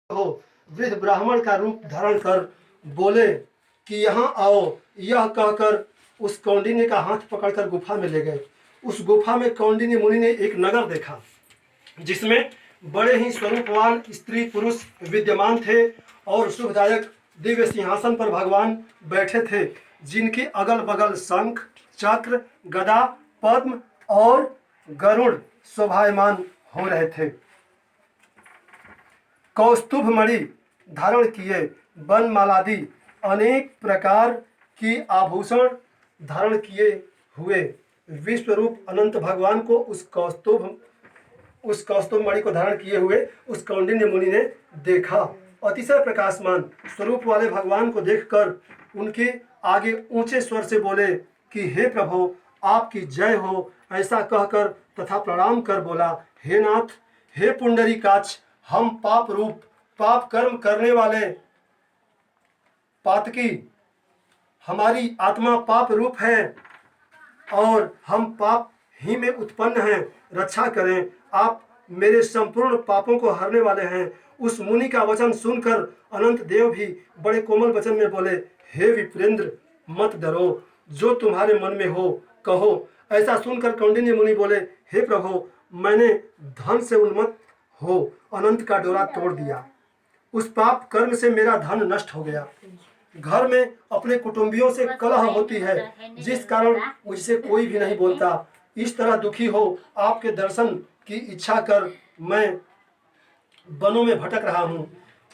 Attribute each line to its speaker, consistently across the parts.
Speaker 1: हो वृद्ध ब्राह्मण का रूप धारण कर बोले कि यहाँ आओ। यह कहकर उस कौंडिन्य का हाथ पकड़कर गुफा में ले गए। उस गुफा में कौंडिन्य मुनि ने एक नगर देखा जिसमें बड़े ही स्वरूपवान स्त्री पुरुष विद्यमान थे और शुभदायक दिव्य सिंहासन पर भगवान बैठे थे, जिनके अगल बगल शंख चक्र गदा पद्म और गरुड़ शोभायमान हो रहे थे। कौस्तुभ मणि धारण किए बनमालादि अनेक प्रकार की आभूषण धारण किए हुए विश्वरूप अनंत भगवान को उस कौस्तुभ मणि को धारण किए हुए उस कौंडिन्य मुनि ने देखा। अतिशय प्रकाशमान स्वरूप वाले भगवान को देखकर उनके आगे ऊंचे स्वर से बोले कि हे प्रभु आपकी जय हो। ऐसा कहकर तथा प्रणाम कर बोला, हे नाथ, हे पुंडरीकाक्ष, हम पाप रूप पाप कर्म करने वाले पातकी, हमारी आत्मा पाप रूप है और हम पाप ही में उत्पन्न हैं, रक्षा करें। आप मेरे संपूर्ण पापों को हरने वाले हैं। उस मुनि का वचन सुनकर अनंत देव भी बड़े कोमल वचन में बोले, हे विप्रेंद्र मत डरो, जो तुम्हारे मन में हो कहो। ऐसा सुनकर कौंडिन्य मुनि बोले, हे प्रभु मैंने धन से उन्मत्त हो अनंत का डोरा तोड़ दिया। उस पाप कर्म से मेरा धन नष्ट हो गया। घर में अपने कुटुंबियों से कलह होती है, जिस कारण मुझसे कोई भी नहीं बोलता। इस तरह दुखी हो आपके दर्शन की इच्छा कर मैं वनों में भटक रहा हूँ।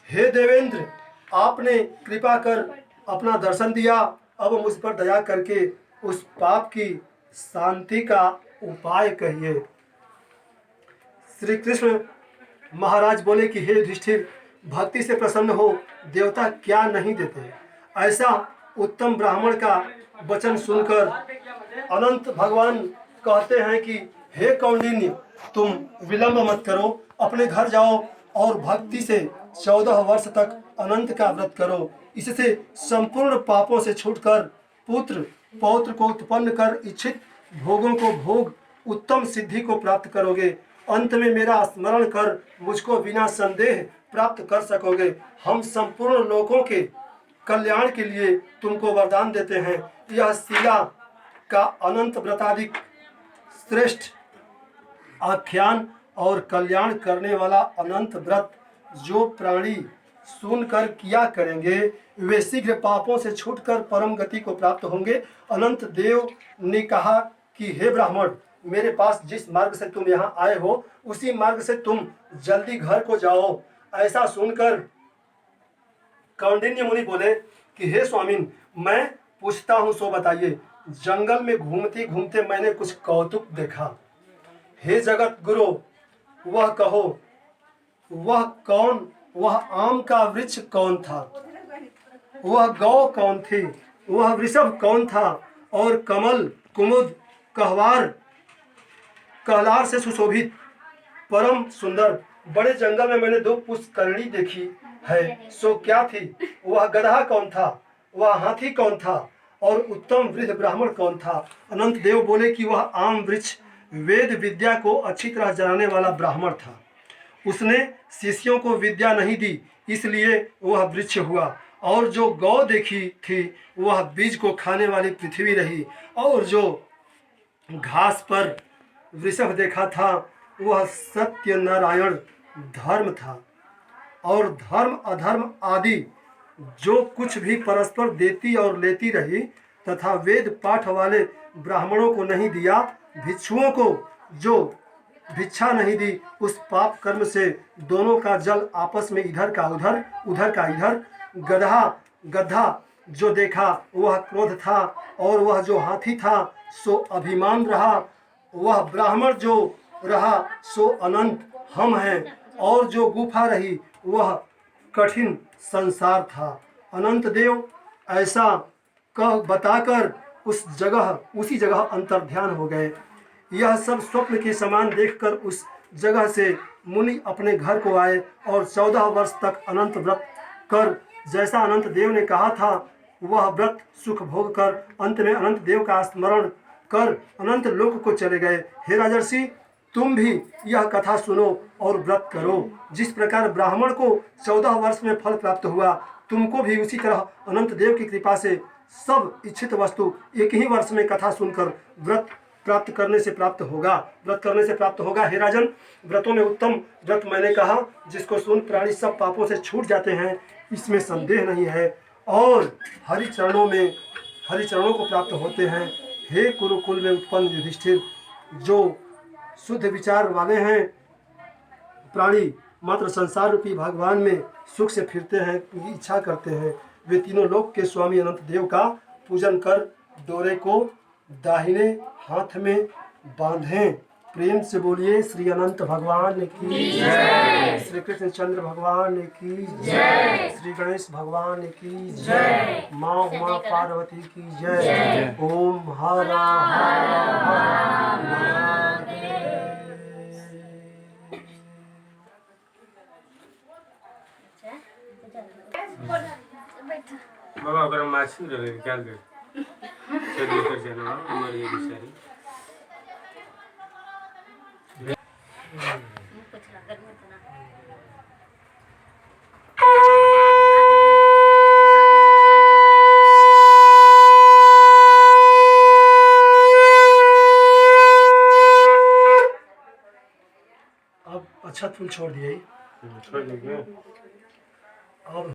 Speaker 1: हे देवेंद्र, आपने कृपा कर अपना दर्शन दिया। अब मुझ पर दया करके उस पाप की शांति का उपाय कहिए। श्री कृष्ण महाराज बोले कि हे युधिष्ठिर, भक्ति से प्रसन्न हो, देवता क्या नहीं देते। ऐसा उत्तम ब्राह्मण का वचन सुनकर अनंत भगवान कहते हैं कि हे कौंडिन्य, तुम विलंब मत करो, अपने घर जाओ और भक्ति से 14 वर्ष तक अनंत का व्रत करो। इससे संपूर्ण पापों से छूटकर पुत्र पौत्र को उत्पन्न कर इच्छित भोगों को भोग उत्तम सिद्धि को प्राप्त करोगे। अंत में मेरा स्मरण कर मुझको बिना संदेह प्राप्त कर सकोगे। हम संपूर्ण लोगों के कल्याण के लिए तुमको वरदान देते हैं। यह शिला का अनंत व्रताधिक श्रेष्ठ आख्यान और कल्याण करने वाला अनंत व्रत जो प्राणी सुनकर किया करेंगे वे शीघ्र पापों से छूटकर परम गति को प्राप्त होंगे। अनंत देव ने कहा कि हे ब्राह्मण, मेरे पास जिस मार्ग से तुम यहाँ आए हो उसी मार्ग से तुम जल्दी घर को जाओ। ऐसा सुनकर कौंडिन्य मुनि बोले कि हे स्वामिन, मैं पूछता हूँ सो बताइए। जंगल में घूमते घूमते मैंने कुछ कौतुक देखा। हे जगत गुरु, वह कहो, वह आम का वृक्ष कौन था, वह गौ कौन थी, वह वृषभ कौन था, और कमल कुमुद कहलार से सुशोभित परम सुंदर बड़े जंगल में मैंने 2 पुष्करणी देखी है, सो क्या थी। वह गधा कौन था, वह हाथी कौन था, और उत्तम वृद्ध ब्राह्मण कौन था। अनंत देव बोले कि वह आम वृक्ष वेद विद्या को अच्छी तरह जानने वाला ब्राह्मण था। उसने शिष्यों को विद्या नहीं दी, इसलिए वह वृक्ष हुआ। और जो गौ देखी थी वह बीज को खाने वाली पृथ्वी रही। और जो घास पर वृषभ देखा था वह सत्य नारायण धर्म था। और धर्म अधर्म आदि जो कुछ भी परस्पर देती और लेती रही तथा वेद पाठ वाले ब्राह्मणों को नहीं दिया, भिक्षुओं को जो भिक्षा नहीं दी, उस पाप कर्म से दोनों का जल आपस में इधर का उधर उधर का इधर। गधा जो देखा वह क्रोध था, और वह जो हाथी था सो अभिमान रहा। वह ब्राह्मण जो रहा सो अनंत हम हैं, और जो गुफा रही वह कठिन संसार था। अनंत देव ऐसा कह बताकर उसी जगह अंतर्ध्यान हो गए। यह सब स्वप्न के समान देखकर उस जगह से मुनि अपने घर को आए और 14 वर्ष तक अनंत व्रत कर जैसा अनंत देव ने कहा था वह व्रत सुख भोग कर अंत में अनंत देव का स्मरण कर अनंत लोक को चले गए। हे राजर्षि, तुम भी यह कथा सुनो और व्रत करो। जिस प्रकार ब्राह्मण को 14 वर्ष में फल प्राप्त हुआ, तुमको भी उसी तरह अनंत देव की कृपा से सब इच्छित वस्तु एक ही वर्ष में कथा सुनकर व्रत प्राप्त करने से प्राप्त होगा। व्रत करने से प्राप्त होगा। हे राजन, व्रतों में उत्तम व्रत मैंने कहा, जिसको सुन प्राणी सब पापों से छूट जाते हैं, इसमें संदेह नहीं है, और हरि चरणों को प्राप्त होते हैं। हे कुरुकुल में उत्पन्न युधिष्ठिर, जो शुद्ध विचार वाले हैं प्राणी मात्र संसार रूपी भगवान में सुख से फिरते हैं, उनकी इच्छा करते हैं, वे तीनों लोक के स्वामी अनंत देव का पूजन कर डोरे को दाहिने हाथ में बांधें। प्रेम से बोलिए श्री अनंत भगवान की जय, श्री कृष्ण चंद्र भगवान की जय, श्री गणेश भगवान की जय, माँ उमा पार्वती की जय। ओम हर हर महादेव।
Speaker 2: बाबा अगर माछी रहे क्या कर चलिए कर जाना हमारी ये बिचारी
Speaker 1: अब अच्छा फूल छोड़ दिए
Speaker 2: छोड़ दीजिए।
Speaker 1: अब